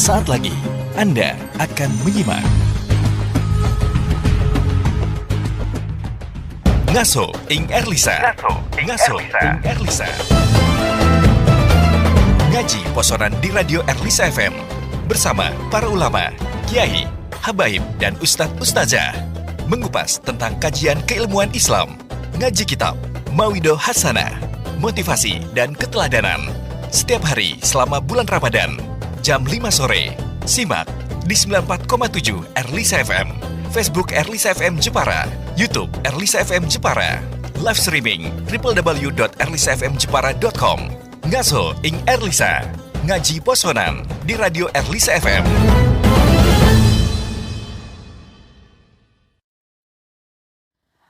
Sesaat lagi Anda akan menyimak Ngaso ing Erlisa. Ngaso ing Erlisa. Ngaji posonan di Radio Erlisa FM bersama para ulama, kiai, habaib dan ustadz ustazah mengupas tentang kajian keilmuan Islam, ngaji kitab, mawidoh hasanah, motivasi dan keteladanan. Setiap hari selama bulan Ramadan, jam 5 sore. Simak di 94,7 Erlisa FM, Facebook Erlisa FM Jepara, YouTube Erlisa FM Jepara, live streaming www.erlisafmjepara.com. Ngaso ing Erlisa, ngaji posonan di Radio Erlisa FM.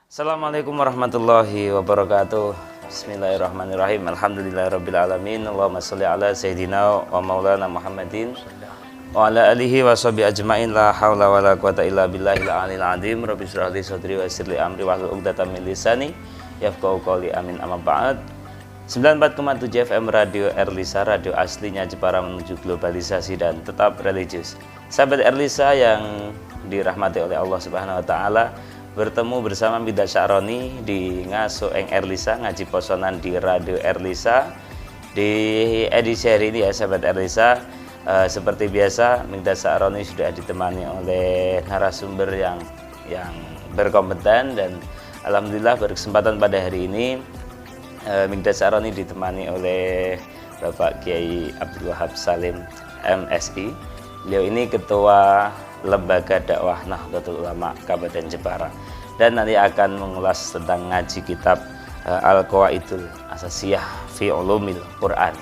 Assalamualaikum warahmatullahi wabarakatuh. Bismillahirrahmanirrahim. Alhamdulillahirrabbilalamin. Allahumma salli ala Sayyidina wa maulana Muhammadin wa ala alihi wa sahbihi ajma'in. La hawla wa la quwata illa billahil aliyil azim. Rabbi shrah li sadri wa yassir li amri wahlul 'uqdatam min lisani yafqahu qawli. Amin. Amma ba'd. 94,7 FM Radio Erlisa, radio aslinya Jepara menuju globalisasi dan tetap religius. Sahabat Erlisa yang dirahmati oleh Allah Subhanahu wa taala, bertemu bersama Miftah Sya'roni di Ngaso ing Erlisa, ngaji posonan di Radio Erlisa. Di edisi hari ini ya sahabat Erlisa, seperti biasa Miftah Sya'roni sudah ditemani oleh narasumber yang berkompeten, dan alhamdulillah berkesempatan pada hari ini Miftah Sya'roni ditemani oleh Bapak Kiai Abdul Wahab Salim MSI. Beliau ini ketua Lembaga Dakwah Nahdlatul Ulama Kabupaten Jepara, dan nanti akan mengulas tentang ngaji kitab Al-Qawaidul Asasiyah fi Ulumil Quran.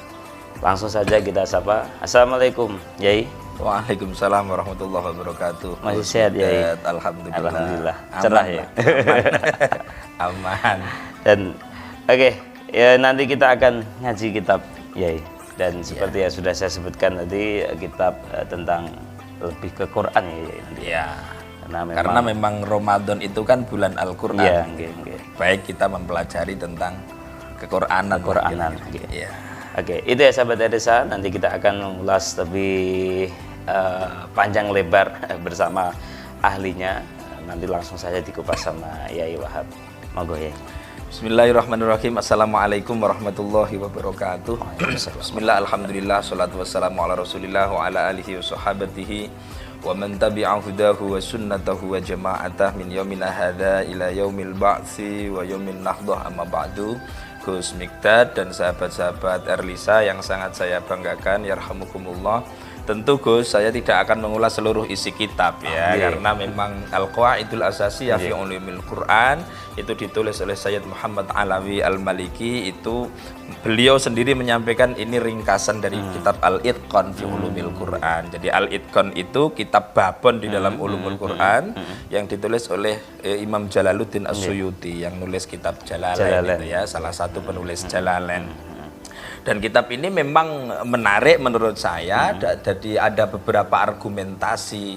Langsung saja kita sapa. Assalamualaikum Yai. Waalaikumsalam warahmatullahi wabarakatuh. Masih sehat Yai? Alhamdulillah. Cerah ya. Aman. Dan oke, ya nanti kita akan ngaji kitab Yai. Dan seperti yang sudah saya sebutkan tadi, kitab tentang lebih ke Quran ya nanti. Ya. Karena memang Ramadan itu kan bulan Al-Qur'an. Ya, baik kita mempelajari tentang Kequranan. Ya. Oke, itu ya sahabat Erlisa, nanti kita akan mengulas lebih panjang lebar bersama ahlinya. Nanti langsung saja dikupas sama Yai Wahab. Monggo Yai. Bismillahirrahmanirrahim. Assalamualaikum warahmatullahi wabarakatuh. Bismillah, alhamdulillah, salatu wassalamu ala rasulillah wa ala alihi wa sahabatihi wa man tabi'a hudahu wa sunnatahu wa jama'atah min yaumina hadha ila yaumil ba'tsi wa yaumin nahdah, amma ba'du. Gus Miftah dan sahabat-sahabat Erlisa yang sangat saya banggakan, yarhamukumullah. Tentu Gus, saya tidak akan mengulas seluruh isi kitab ya, karena memang Al-Qawaidul Asasiyah fi Ulumil Quran itu ditulis oleh Sayyid Muhammad Alawi Al-Maliki. Itu beliau sendiri menyampaikan ini ringkasan dari kitab Al-Itqan fi Ulumil Quran. Jadi Al-Itqan itu kitab babon di dalam Ulumul Quran yang ditulis oleh Imam Jalaluddin As-Suyuti yang nulis kitab Jalalain itu ya, salah satu penulis Jalalain. Dan kitab ini memang menarik menurut saya. Jadi ada beberapa argumentasi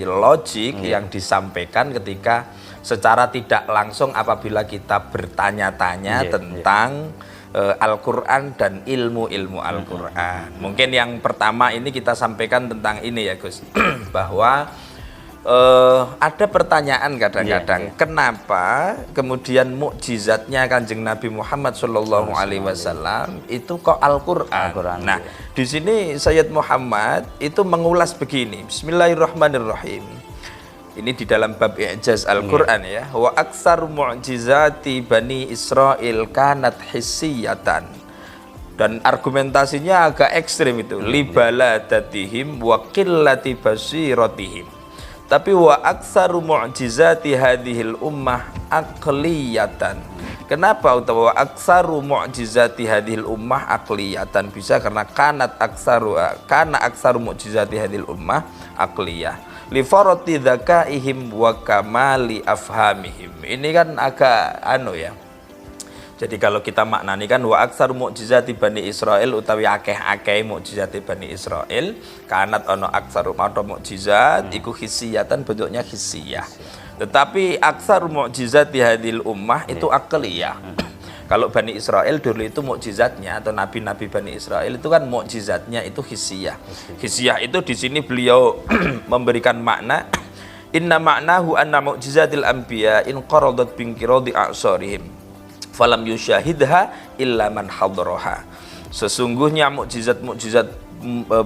logik yang disampaikan ketika secara tidak langsung apabila kita bertanya-tanya tentang Al-Quran dan ilmu-ilmu Al-Quran. Mungkin yang pertama ini kita sampaikan tentang ini ya Gus, bahwa ada pertanyaan kadang-kadang, kenapa kemudian mukjizatnya Kanjeng Nabi Muhammad Shallallahu Alaihi Wasallam itu kok Al-Quran? Nah, di sini Sayyid Muhammad itu mengulas begini. Bismillahirrahmanirrahim. Ini di dalam bab i'jaz Al-Quran ya. Wa aksar mu'jizati Bani Israel kanat hissiyatan. Dan argumentasinya agak ekstrim itu. Libaladatihim wa qillati basiratihim. Tapi wa aksaru mu'jizati hadhil ummah aqliyatan. Kenapa utawa aksaru mu'jizati hadhil ummah aqliyatan? Bisa karena kana aksaru mu'jizati hadhil ummah aqliyah. Li farati dzakaihim wa kamali afhamihim. Ini kan agak ya. Jadi kalau kita maknani kan wa aksar mukjizati Bani Israel utawi akeh-akeh mukjizati Bani Israel kanat ono aksar mukjizat iku hissiyatan, bentuknya hissiyah. Tetapi aksar mukjizati hadil ummah itu aqliyah. Kalau Bani Israel dulu itu mukjizatnya atau nabi-nabi Bani Israel itu kan mukjizatnya itu hissiyah. Hissiyah itu di sini beliau memberikan makna inna ma'nahu anna mu'jizatil anbiya in qaradat binqiradi a'sarihim falam yusyahidha illa man hadaraha. Sesungguhnya mukjizat-mukjizat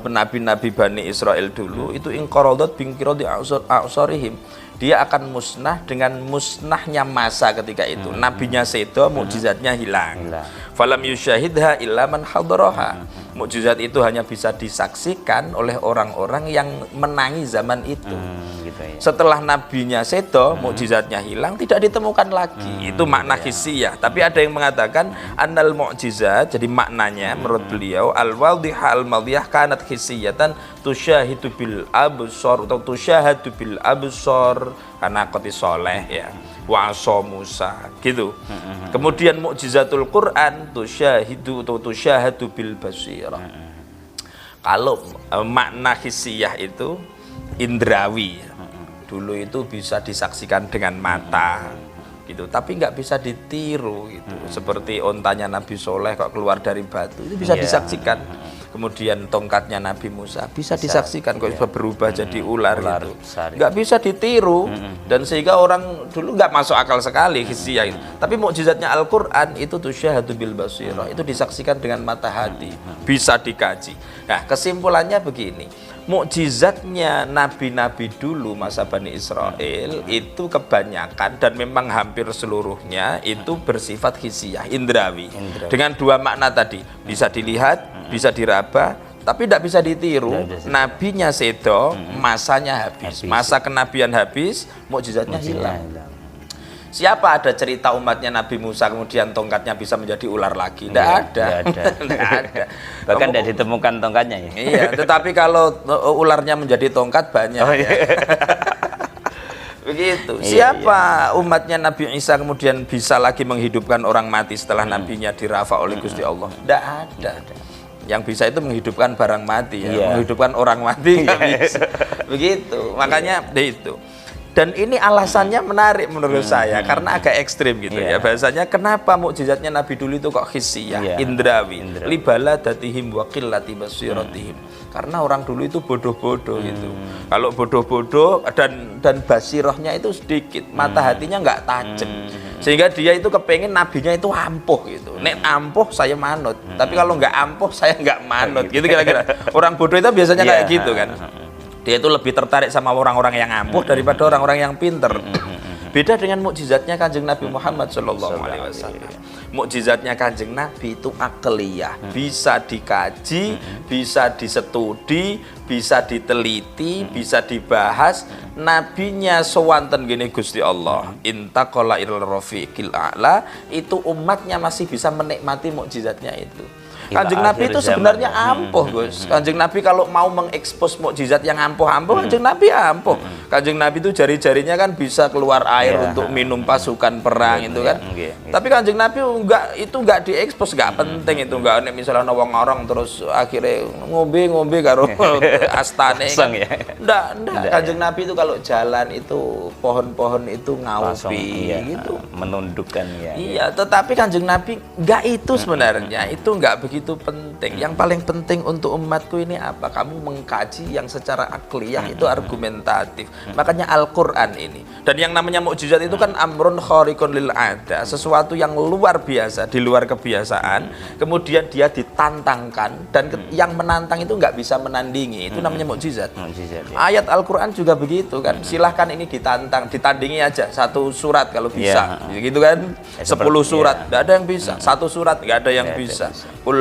nabi-nabi Bani Israel dulu itu in qaradat binqiradi a'sarihim, dia akan musnah dengan musnahnya masa ketika itu. Nabinya sedo, mukjizatnya hilang. Falam yusyahidha illa man hadaraha. Mukjizat itu hanya bisa disaksikan oleh orang-orang yang menangi zaman itu. Gitu ya. Setelah nabinya sedo, mukjizatnya hilang, tidak ditemukan lagi. Itu makna hissiyah. Tapi ada yang mengatakan annal mukjizat, jadi maknanya menurut beliau al-wadhihah al-madhiyah kanat hissiyatan tusyahidu bil absar atau tusyahadu bil absar karena qati soleh ya. Wa asa Musa gitu. Kemudian mukjizatul Quran tusyahidu atau tusyahadu bil basirah. Kalau makna hissiyah itu indrawi ya. Dulu itu bisa disaksikan dengan mata gitu, tapi nggak bisa ditiru gitu. Seperti ontanya Nabi Soleh kok keluar dari batu itu bisa disaksikan. Kemudian tongkatnya Nabi Musa bisa disaksikan kok bisa berubah jadi ular gitu. Nggak bisa ditiru dan sehingga orang dulu nggak masuk akal sekali hissiyah itu. Tapi mukjizatnya Al-Qur'an itu tusyahadu bil basirah, itu disaksikan dengan mata hati, bisa dikaji. Nah, kesimpulannya begini. Mukjizatnya nabi-nabi dulu masa Bani Israel itu kebanyakan dan memang hampir seluruhnya itu bersifat hissiyah, indrawi. Dengan dua makna tadi, bisa dilihat, bisa diraba, tapi tidak bisa ditiru. Nabinya sedo, masanya habis. Masa kenabian habis, mukjizatnya hilang. Siapa ada cerita umatnya Nabi Musa kemudian tongkatnya bisa menjadi ular lagi? Tidak ada. Tidak ada. Bahkan tidak ditemukan tongkatnya ya. Iya, tetapi kalau ularnya menjadi tongkat banyak. Oh, iya. Begitu. Siapa umatnya Nabi Isa kemudian bisa lagi menghidupkan orang mati setelah nabinya dirafa oleh Gusti Allah? Tidak ada. Yang bisa itu menghidupkan barang mati ya. Menghidupkan orang mati nggak bisa. Begitu. Makanya itu. Dan ini alasannya menarik menurut saya karena agak ekstrim gitu ya. Bahasanya kenapa mukjizatnya Nabi dulu itu kok hissiyah, indrawi, libala datihim wa qillati basiratihim. Karena orang dulu itu bodoh-bodoh gitu. Kalau bodoh-bodoh dan basirahnya itu sedikit, mata hatinya nggak tajam. Sehingga dia itu kepengen nabinya itu ampuh gitu. Nek ampuh saya manut, tapi kalau nggak ampuh saya nggak manut gitu kira-kira. Orang bodoh itu biasanya kayak gitu kan. Dia itu lebih tertarik sama orang-orang yang ampuh daripada orang-orang yang pinter. Beda dengan mukjizatnya Kanjeng Nabi Muhammad Shallallahu Alaihi Wasallam. Mukjizatnya Kanjeng Nabi itu akliyah, bisa dikaji, bisa disestudi, bisa diteliti, bisa dibahas. Nabinya sewanten gini Gusti Allah, intaqala ilal rafiqil a'la, itu umatnya masih bisa menikmati mukjizatnya itu. Kanjeng Nabi itu sebenarnya ampuh, Gus. Kanjeng Nabi kalau mau mengekspos mukjizat yang ampuh-ampuh, Kanjeng Nabi ampuh. Kanjeng Nabi itu jari-jarinya kan bisa keluar air untuk minum pasukan perang itu kan. Tapi Kanjeng Nabi enggak diekspos, enggak penting itu, enggak nek misalnya wong orang terus akhirnya ngombe karo astane kan. Enggak. Kanjeng Nabi itu kalau jalan itu pohon-pohon itu ngopi gitu, menundukkan ya. Iya, tetapi Kanjeng Nabi enggak itu sebenarnya, itu enggak begitu penting. Yang paling penting untuk umatku ini apa? Kamu mengkaji yang secara akliyah itu argumentatif. Makanya Al-Qur'an ini. Dan yang namanya mukjizat itu kan amrun khariqun lil ada, sesuatu yang luar biasa, di luar kebiasaan. Kemudian dia ditantangkan dan yang menantang itu nggak bisa menandingi. Itu namanya mukjizat. Ayat Al-Qur'an juga begitu kan. Silahkan ini ditantang, ditandingi aja satu surat kalau bisa. Gitu kan? 10 surat, nggak ada yang bisa. Satu surat nggak ada yang bisa.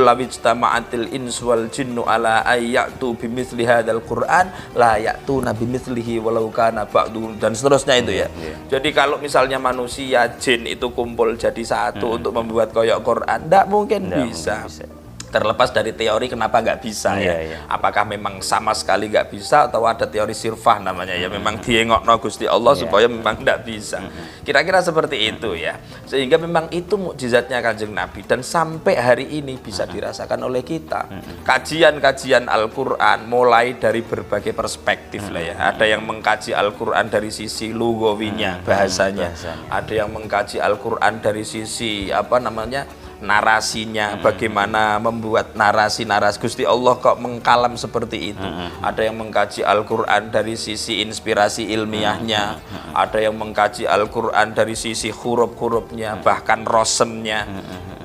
Ijtama'atil ins wal jinnu ala ayyatu bimithli hadzal Qur'an la ya'tuna bimithlihi walau kana ba'du, dan seterusnya itu ya. Jadi kalau misalnya manusia jin itu kumpul jadi satu untuk membuat koyok Quran, tidak mungkin bisa. Terlepas dari teori kenapa nggak bisa apakah memang sama sekali nggak bisa atau ada teori sirfah namanya ya, memang diengokno Gusti Allah supaya memang nggak bisa. Kira-kira seperti itu ya. Sehingga memang itu mukjizatnya Kanjeng Nabi dan sampai hari ini bisa dirasakan oleh kita. Kajian-kajian Al-Qur'an mulai dari berbagai perspektif lah ya. Ada yang mengkaji Al-Qur'an dari sisi lugawinya, bahasanya. Ada yang mengkaji Al-Qur'an dari sisi narasinya, bagaimana membuat narasi Gusti Allah kok mengkalam seperti itu. Ada yang mengkaji Al-Qur'an dari sisi inspirasi ilmiahnya, ada yang mengkaji Al-Qur'an dari sisi huruf-hurufnya, bahkan rosemnya.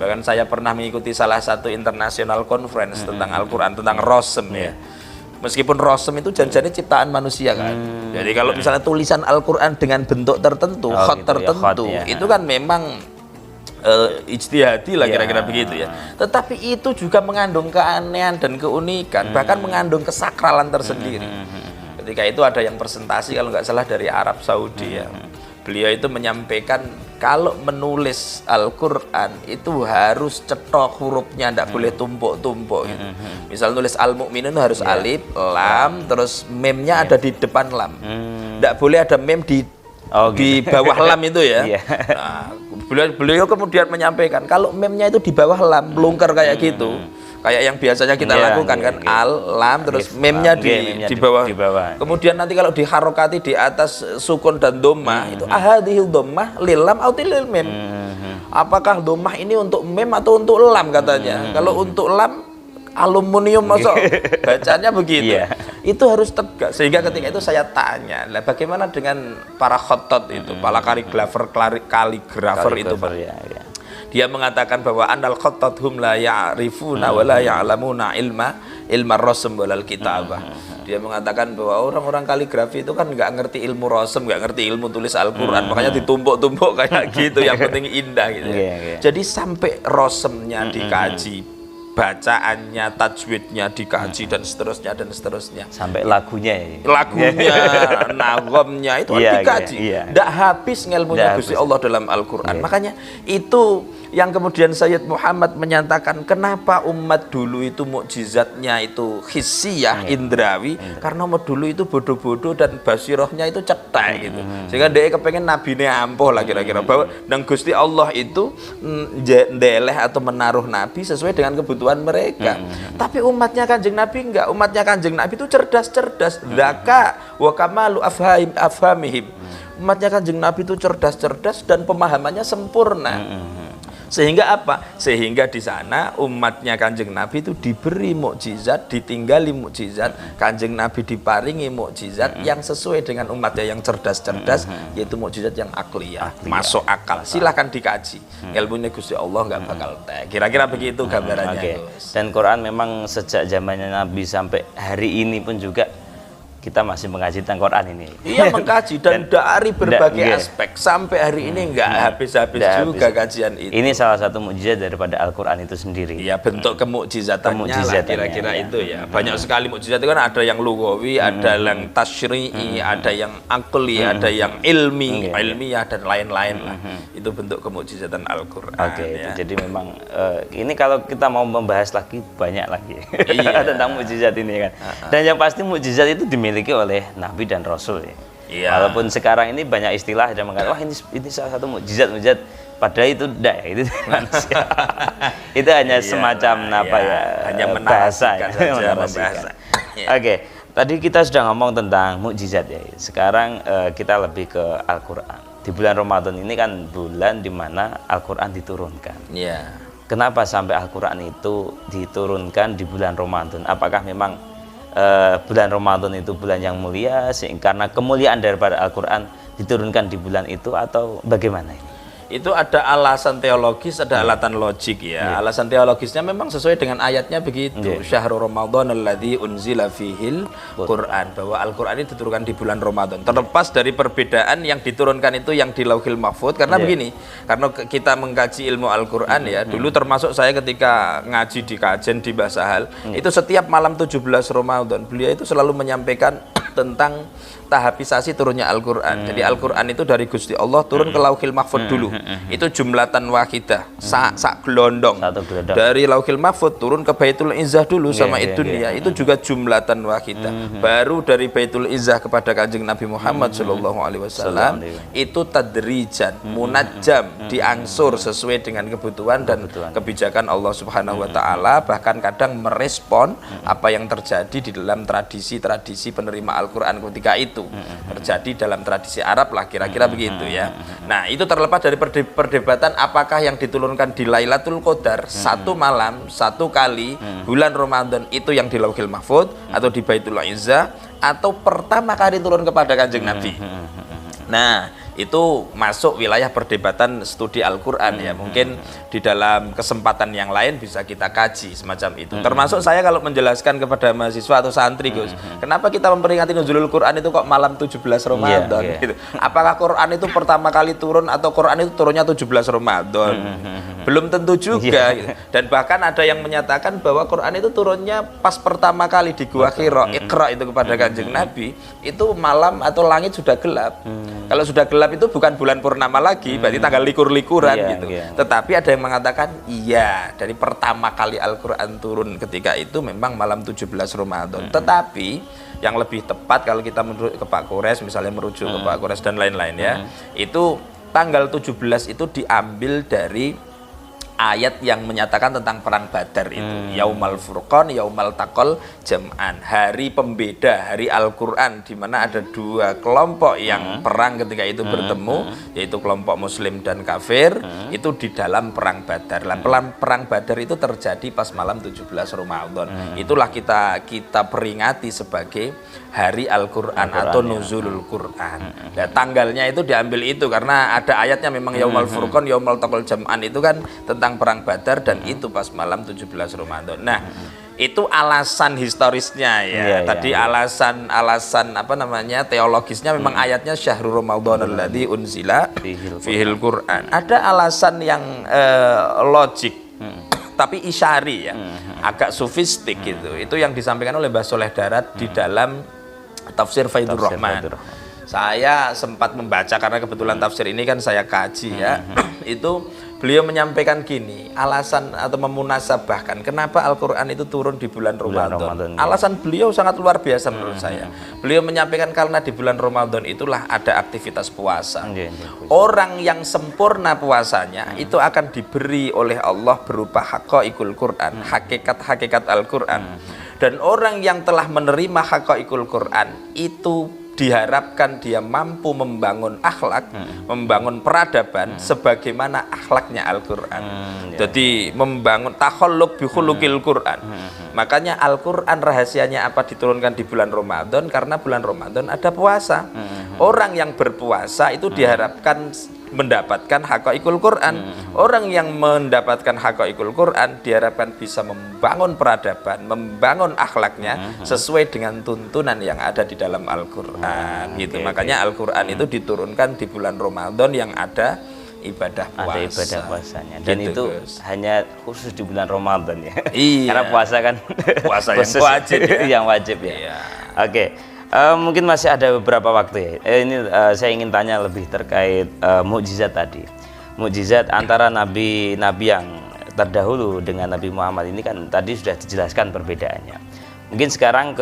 Bahkan saya pernah mengikuti salah satu international conference tentang Al-Qur'an, tentang rosem ya. Meskipun rosem itu janjinya ciptaan manusia kan. Jadi kalau misalnya tulisan Al-Qur'an dengan bentuk tertentu, khot tertentu, itu kan memang ijtihadi lah kira-kira begitu ya. Tetapi itu juga mengandung keanehan dan keunikan, bahkan mengandung kesakralan tersendiri. Ketika itu ada yang presentasi kalau nggak salah dari Arab Saudi ya. Beliau itu menyampaikan kalau menulis Al-Qur'an itu harus cetok hurufnya, tidak boleh tumpuk-tumpuk gitu. Misal nulis Al-Mu'minun harus alif, lam, terus memnya ada di depan lam. Tidak boleh ada mem di bawah lam itu ya. Nah, beliau kemudian menyampaikan kalau memnya itu di bawah lam, melungker kayak gitu, kayak yang biasanya kita lakukan kan, al, lam, terus memnya di bawah. Kemudian nanti kalau diharokati di atas sukun dan dhammah itu ahadihil dhammah lil lam atau lil mem. Apakah dhammah ini untuk mem atau untuk lam katanya? Kalau untuk lam aluminium masuk bacanya begitu. Itu harus tegak. Sehingga ketika itu saya tanya, lah bagaimana dengan para khattat itu, para kaligrafer itu, Pak? Dia mengatakan bahwa annal khattat hum la ya'rifuna wa la ya'lamuna ilma rasm walal kitabah. Dia mengatakan bahwa orang-orang kaligrafi itu kan nggak ngerti ilmu rasm, nggak ngerti ilmu tulis Al-Qur'an, makanya ditumpuk-tumpuk kayak gitu, yang penting indah gitu ya. Jadi sampai rasmnya dikaji, bacaannya, tajwidnya dikaji dan seterusnya sampai lagunya nagomnya itu dikaji. Tidak habis ilmunya Gusti Allah dalam Al-Qur'an. Makanya itu yang kemudian Sayyid Muhammad menyatakan kenapa umat dulu itu mukjizatnya itu hissiyah, indrawi, karena umat dulu itu bodoh-bodoh dan basirohnya itu cetek gitu. Sehingga dia kepengen nabine ampuh lah kira-kira, bahwa dan Gusti Allah itu ndeleh atau menaruh nabi sesuai dengan kebutuhan mereka. Tapi umatnya Kanjeng Nabi enggak. Umatnya Kanjeng Nabi itu cerdas-cerdas. Dzaka wa kamalu afhamihim. Umatnya Kanjeng Nabi itu cerdas-cerdas dan pemahamannya sempurna. Sehingga apa? Sehingga di sana umatnya Kanjeng Nabi itu diberi mukjizat, ditinggali mukjizat, Kanjeng Nabi diparingi mukjizat yang sesuai dengan umatnya yang cerdas-cerdas, yaitu mukjizat yang akliyah, masuk akal. Silahkan dikaji. Ilmunya Gusti Allah nggak bakal teh. Kira-kira begitu gambarannya. Dan Quran memang sejak zamannya Nabi sampai hari ini pun juga kita masih mengkaji tentang Quran ini. Iya, mengkaji dan dari berbagai aspek sampai hari ini nggak habis-habis juga kajian itu. Ini salah satu mukjizat daripada Al-Qur'an itu sendiri. Iya, bentuk kemukjizatannya lah kira-kira itu ya. Banyak sekali mukjizat itu kan, ada yang lugawi, ada yang tasyri'i, ada yang akli, ada yang ilmiah dan lain-lain lah. Itu bentuk kemukjizatan Al-Qur'an. Ya. Jadi memang ini kalau kita mau membahas lagi banyak lagi tentang mukjizat ini kan. Dan yang pasti mukjizat itu dimiliki oleh Nabi dan Rasul ya. Walaupun sekarang ini banyak istilah yang mengatakan wah ini salah satu mukjizat, padahal itu tidak ya, itu manusia. Itu hanya semacam hanya bahasa. Oke, tadi kita sudah ngomong tentang mukjizat ya. Sekarang kita lebih ke Al-Qur'an. Di bulan Ramadan ini kan bulan di mana Al-Qur'an diturunkan. Kenapa sampai Al-Qur'an itu diturunkan di bulan Ramadan? Apakah memang bulan Ramadan itu bulan yang mulia karena kemuliaan daripada Al-Qur'an diturunkan di bulan itu, atau bagaimana ini? Itu ada alasan teologis, ada alasan logik ya. Alasan teologisnya memang sesuai dengan ayatnya begitu. Syahrul Ramadan alladzi unzila fihil Qur'an, bahwa Al-Qur'an ini diturunkan di bulan Ramadan. Terlepas dari perbedaan yang diturunkan itu yang di Lauhil Mahfuz, karena begini, karena kita mengkaji ilmu Al-Qur'an ya. Dulu termasuk saya ketika ngaji di kajian di Mbah Sahal, itu setiap malam 17 Ramadan beliau itu selalu menyampaikan tentang tahappisasi turunnya Al-Qur'an. Jadi Al-Qur'an itu dari Gusti Allah turun ke Lauhil Mahfuz dulu. Itu jumlatan wahidah, sak gelondong. Dari Lauhil Mahfuz turun ke Baitul Izzah dulu sama dunia. Itu juga jumlatan wahidah. Baru dari Baitul Izzah kepada Kanjeng Nabi Muhammad sallallahu alaihi wasallam itu tadrijan, munajjam, diangsur sesuai dengan kebutuhan dan kebijakan Allah Subhanahu wa taala, bahkan kadang merespon apa yang terjadi di dalam tradisi penerima Al-Qur'an ketika itu. Terjadi dalam tradisi Arab lah kira-kira begitu ya. Nah, itu terlepas dari perdebatan apakah yang diturunkan di Lailatul Qadar satu malam, satu kali bulan Ramadan itu yang di Lauhil Mahfuz atau di Baitul Izzah atau pertama kali turun kepada Kanjeng Nabi. Nah, itu masuk wilayah perdebatan studi Al-Qur'an ya. Mungkin di dalam kesempatan yang lain bisa kita kaji semacam itu. Termasuk saya kalau menjelaskan kepada mahasiswa atau santri, Gus, kenapa kita memperingati nuzulul Qur'an itu kok malam 17 Ramadan gitu. Apakah Qur'an itu pertama kali turun atau Qur'an itu turunnya 17 Ramadan? Belum tentu juga gitu. Dan bahkan ada yang menyatakan bahwa Qur'an itu turunnya pas pertama kali di Gua Hira, Iqra itu kepada Kanjeng Nabi, itu malam atau langit sudah gelap. Kalau sudah gelap itu bukan bulan purnama lagi, berarti tanggal likur-likuran gitu. Tetapi ada yang mengatakan iya, dari pertama kali Al-Qur'an turun ketika itu memang malam 17 Ramadan. Tetapi yang lebih tepat kalau kita menurut ke Pak Kores, misalnya merujuk ke Pak Kores dan lain-lain ya, itu tanggal 17 itu diambil dari ayat yang menyatakan tentang perang Badar itu. Yaumal Furqan, Yaumal Taqal Jam'an, hari pembeda, hari Al-Qur'an, di mana ada dua kelompok yang perang ketika itu bertemu, yaitu kelompok muslim dan kafir, itu di dalam perang Badar. Lah perang Badar itu terjadi pas malam 17 Ramadan. Itulah kita peringati sebagai hari Al-Qur'an atau nuzulul Qur'an. Nah, tanggalnya itu diambil itu karena ada ayatnya memang Yaumal Furqan, Yaumal Taqal Jam'an itu kan tentang perang Badar dan itu pas malam 17 Ramadan. Nah, itu alasan historisnya ya. Tadi alasan apa namanya teologisnya memang ayatnya Syahrul Ramadan alladzi unzila fihil Qur'an. Ada alasan yang logik tapi isyari ya, agak sofistik gitu. Itu yang disampaikan oleh Mbah Soleh Darat di dalam Tafsir Faidur Rahman. Saya sempat membaca karena kebetulan tafsir ini kan saya kaji ya. Itu beliau menyampaikan gini, alasan atau memunasabahkan kenapa Al-Qur'an itu turun di bulan Ramadan. Alasan beliau sangat luar biasa menurut saya. Beliau menyampaikan karena di bulan Ramadan itulah ada aktivitas puasa. Orang yang sempurna puasanya itu akan diberi oleh Allah berupa haqaiqul Qur'an, hakikat-hakikat Al-Qur'an. Dan orang yang telah menerima haqaiqul Qur'an itu diharapkan dia mampu membangun akhlak, membangun peradaban sebagaimana akhlaknya Al-Qur'an. Jadi membangun takhalluq bi khuluqil Qur'an. Makanya Al-Qur'an rahasianya apa diturunkan di bulan Ramadan? Karena bulan Ramadan ada puasa. Orang yang berpuasa itu diharapkan mendapatkan haqaiqul Qur'an. Orang yang mendapatkan haqaiqul Qur'an diharapkan bisa membangun peradaban, membangun akhlaknya sesuai dengan tuntunan yang ada di dalam Al-Qur'an. Gitu. Makanya Al-Qur'an itu diturunkan di bulan Ramadan yang ada ibadah puasa. Ada ibadah puasanya. Dan gitu, itu Gus, hanya khusus di bulan Ramadan ya. Iya. Karena puasa kan puasa yang wajib ya. Yang wajib ya. Iya. Oke. Mungkin masih ada beberapa waktu ya. Ini saya ingin tanya lebih terkait mukjizat tadi. Mukjizat antara nabi-nabi yang terdahulu dengan Nabi Muhammad ini kan tadi sudah dijelaskan perbedaannya. Mungkin sekarang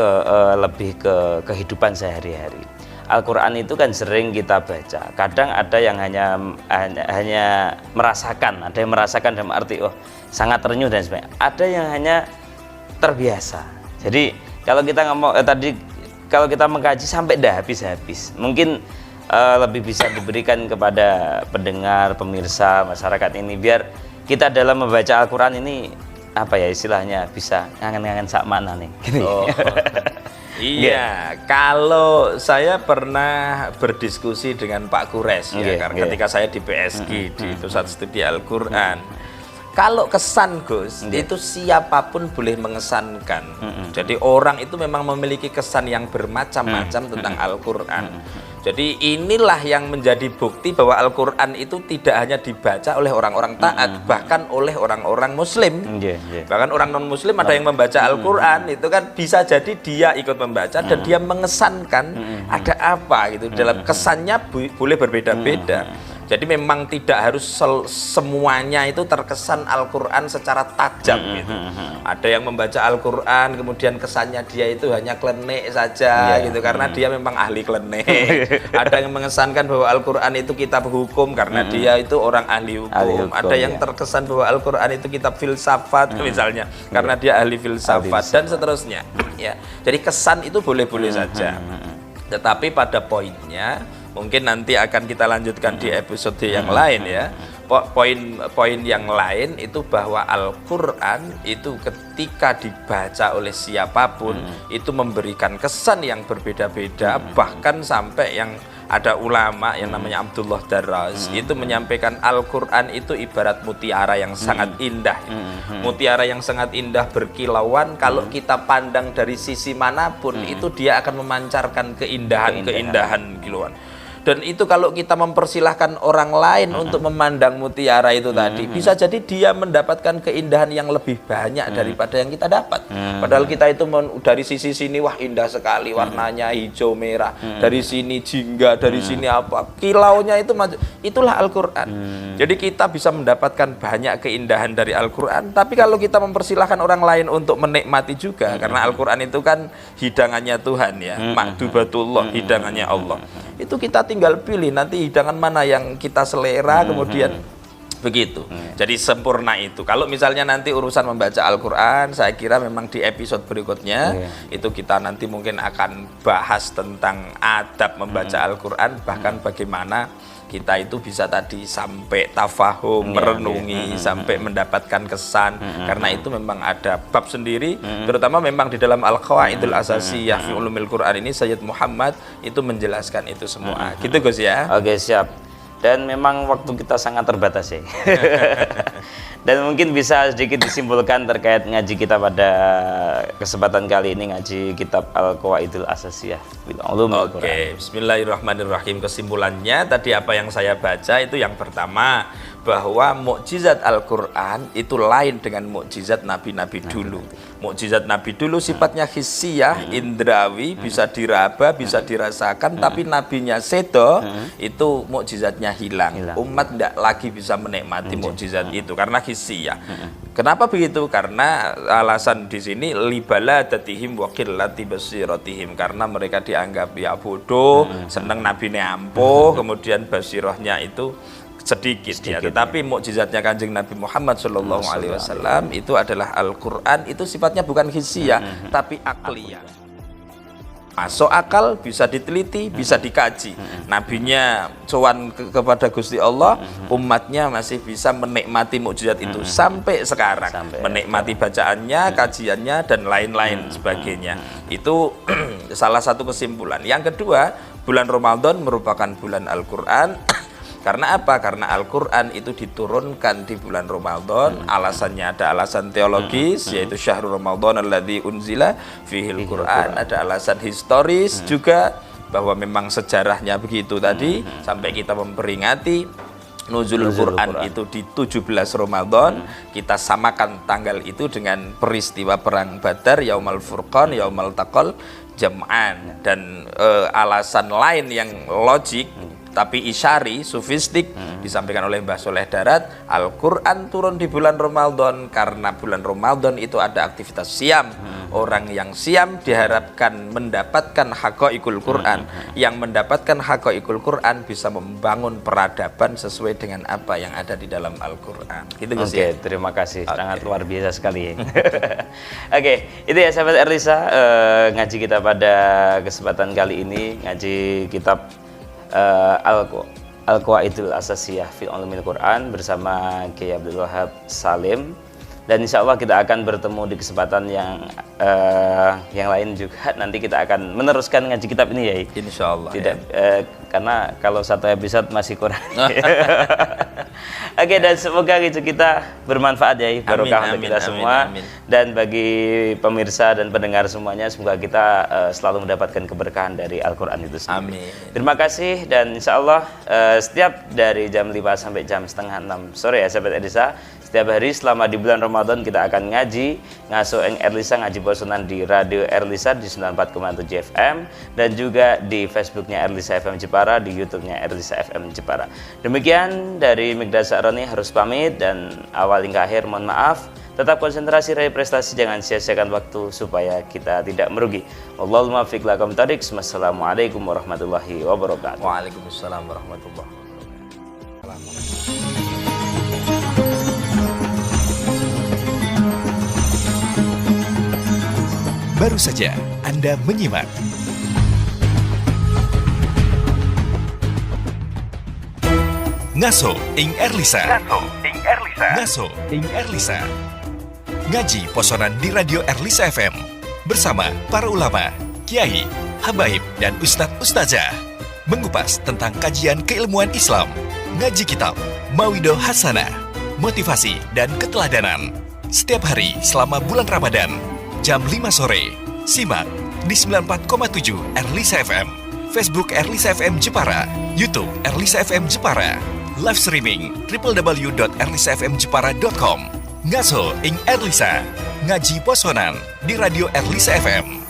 lebih ke kehidupan sehari-hari. Al-Qur'an itu kan sering kita baca. Kadang ada yang hanya merasakan, ada yang merasakan dalam arti sangat terenyuh dan sebagainya. Ada yang hanya terbiasa. Jadi kalau kita ngomong kalau kita mengkaji sampai dah habis-habis, mungkin lebih bisa diberikan kepada pendengar, pemirsa, masyarakat ini biar kita dalam membaca Al-Qur'an ini apa ya istilahnya bisa ngangen-ngangen sak mana nih. Iya, kalau saya pernah berdiskusi dengan Pak Kures ya, karena ketika saya di PSG di Pusat Studi Al-Qur'an. Kalau kesan Gus, itu siapapun boleh mengesankan. Jadi orang itu memang memiliki kesan yang bermacam-macam tentang Al-Qur'an. Jadi inilah yang menjadi bukti bahwa Al-Quran itu tidak hanya dibaca oleh orang-orang taat, bahkan oleh orang-orang Muslim. Bahkan orang non-Muslim ada yang membaca Al-Quran, itu kan bisa jadi dia ikut membaca dan dia mengesankan ada apa gitu. Dalam kesannya boleh berbeda-beda. Jadi memang tidak harus semuanya itu terkesan Al-Quran secara tajam gitu. Ada yang membaca Al-Quran kemudian kesannya dia itu hanya klenik saja gitu karena dia memang ahli klenik. Ada yang mengesankan bahwa Al-Quran itu kitab hukum karena dia itu orang ahli hukum. Ada yang terkesan bahwa Al-Quran itu kitab filsafat misalnya karena dia ahli filsafat dan seterusnya. Ya. Jadi kesan itu boleh-boleh saja. Tetapi pada poinnya mungkin nanti akan kita lanjutkan di episode yang lain ya. Poin yang lain itu bahwa Al-Quran itu ketika dibaca oleh siapapun itu memberikan kesan yang berbeda-beda, bahkan sampai yang ada ulama yang namanya Abdullah Darras itu menyampaikan Al-Quran itu ibarat mutiara yang sangat indah. Mutiara yang sangat indah berkilauan, kalau kita pandang dari sisi manapun itu dia akan memancarkan keindahan kilauan. Dan itu kalau kita mempersilahkan orang lain untuk memandang mutiara itu tadi, bisa jadi dia mendapatkan keindahan yang lebih banyak daripada yang kita dapat. Padahal kita itu dari sisi sini, wah indah sekali, warnanya hijau merah, dari sini jingga, dari sini apa, kilaunya itu itulah Al-Quran. Jadi kita bisa mendapatkan banyak keindahan dari Al-Quran, tapi kalau kita mempersilahkan orang lain untuk menikmati juga, karena Al-Quran itu kan hidangannya Tuhan ya, makdubatullah, hidangannya Allah. Itu kita tinggal pilih nanti hidangan mana yang kita selera, kemudian begitu. Jadi sempurna itu. Kalau misalnya nanti urusan membaca Al-Quran, saya kira memang di episode berikutnya itu kita nanti mungkin akan bahas tentang adab membaca Al-Quran, bahkan bagaimana kita itu bisa tadi sampai tafahum, merenungi, sampai mendapatkan kesan. Karena itu memang ada bab sendiri, terutama memang di dalam Al-Qawaidul Asasiyah fi Ulumil Quran ini Sayyid Muhammad itu menjelaskan itu semua. Gitu Gus ya. Oke, siap. Dan memang waktu kita sangat terbatas ya. Dan mungkin bisa sedikit disimpulkan terkait ngaji kita pada kesempatan kali ini, ngaji kitab Al-Qawaidul Asasiyah. Oke, bismillahirrahmanirrahim. Kesimpulannya tadi apa yang saya baca itu yang pertama, bahwa mukjizat Al-Quran itu lain dengan mukjizat nabi-nabi dulu. Mukjizat nabi dulu sifatnya hissiyah, indrawi, bisa diraba, bisa dirasakan, tapi nabinya sedo itu mukjizatnya hilang. Umat tidak lagi bisa menikmati mukjizat itu karena hissiyah. Kenapa begitu? Karena alasan di sini libaladatihim wa qillati basiratihim, karena mereka dianggap ya bodoh, seneng nabine ampuh, kemudian basirahnya itu sedikit ya. Tetapi mukjizatnya Kanjeng Nabi Muhammad Shallallahu Alaihi Wasallam itu adalah Al-Quran, itu sifatnya bukan hissiyah tapi akliyah. Masuk akal, bisa diteliti, bisa dikaji. Nabinya sowan kepada Gusti Allah, umatnya masih bisa menikmati mukjizat itu sampai sekarang, menikmati bacaannya, kajiannya dan lain-lain sebagainya. Itu salah satu kesimpulan. Yang kedua, bulan Ramadan merupakan bulan Al-Quran. Karena apa? Karena Al-Quran itu diturunkan di bulan Ramadan. Alasannya ada alasan teologis, yaitu syahrul Ramadan alladzi unzila fihil Quran. Ada alasan historis juga, bahwa memang sejarahnya begitu tadi, sampai kita memperingati nuzul Quran itu di 17 Ramadan. Kita samakan tanggal itu dengan peristiwa perang Badar, Yaumal Furqan, Yaumal Taqal Jam'an. Dan alasan lain yang logik tapi isyari, sufistik, disampaikan oleh Mbah Soleh Darat, Al-Quran turun di bulan Ramadan karena bulan Ramadan itu ada aktivitas siam. Orang yang siam diharapkan mendapatkan haqaiqul Quran. Yang mendapatkan haqaiqul Quran bisa membangun peradaban sesuai dengan apa yang ada di dalam Al-Quran. Gitu, Oke, terima kasih. Sangat luar biasa sekali. Oke, itu ya sahabat Erlisa, ngaji kita pada kesempatan kali ini, ngaji kitab Al-Qawaidul Asasiyah fi Ulumil Quran bersama Kiai Abdul Wahab Salim. Dan insya Allah kita akan bertemu di kesempatan yang lain juga. Nanti kita akan meneruskan ngaji kitab ini ya. Insya Allah. Tidak, karena kalau satu episode masih kurang. Oke, dan semoga gitu kita bermanfaat ya, barokah untuk kita semua. Amin. Dan bagi pemirsa dan pendengar semuanya, semoga kita selalu mendapatkan keberkahan dari Al-Quran itu sendiri. Amin. Terima kasih, dan insya Allah setiap dari jam 5 sampai jam setengah 6 sore ya sahabat Erlisa, setiap hari selama di bulan Ramadan kita akan ngaji ngaso ing Erlisa, ngaji bosonan di Radio Erlisa di 94,7 FM, dan juga di Facebooknya Erlisa FM Jepara, di YouTube-nya Erlisa FM Jepara. Demikian dari Migdal Sa'roni harus pamit, dan awal hingga akhir mohon maaf. Tetap konsentrasi raih prestasi, jangan sia-siakan waktu supaya kita tidak merugi. Wallahul muwaffiq lakum thoriq. Wassalamualaikum warahmatullahi wabarakatuh. Waalaikumsalam warahmatullahi wabarakatuh. Baru saja Anda menyimak Ngaso ing Erlisa. Ngaso ing Erlisa. Ngaji posonan di Radio Erlisa FM bersama para ulama, kiai, habaib, dan ustadz ustazah mengupas tentang kajian keilmuan Islam, ngaji kitab, mawidoh hasanah, motivasi, dan keteladanan. Setiap hari selama bulan Ramadan jam 5 sore, simak di 94,7 Erlisa FM, Facebook Erlisa FM Jepara, YouTube Erlisa FM Jepara, live streaming www.erlisafmjepara.com. Ngaso ing Erlisa, ngaji posonan di Radio Erlisa FM.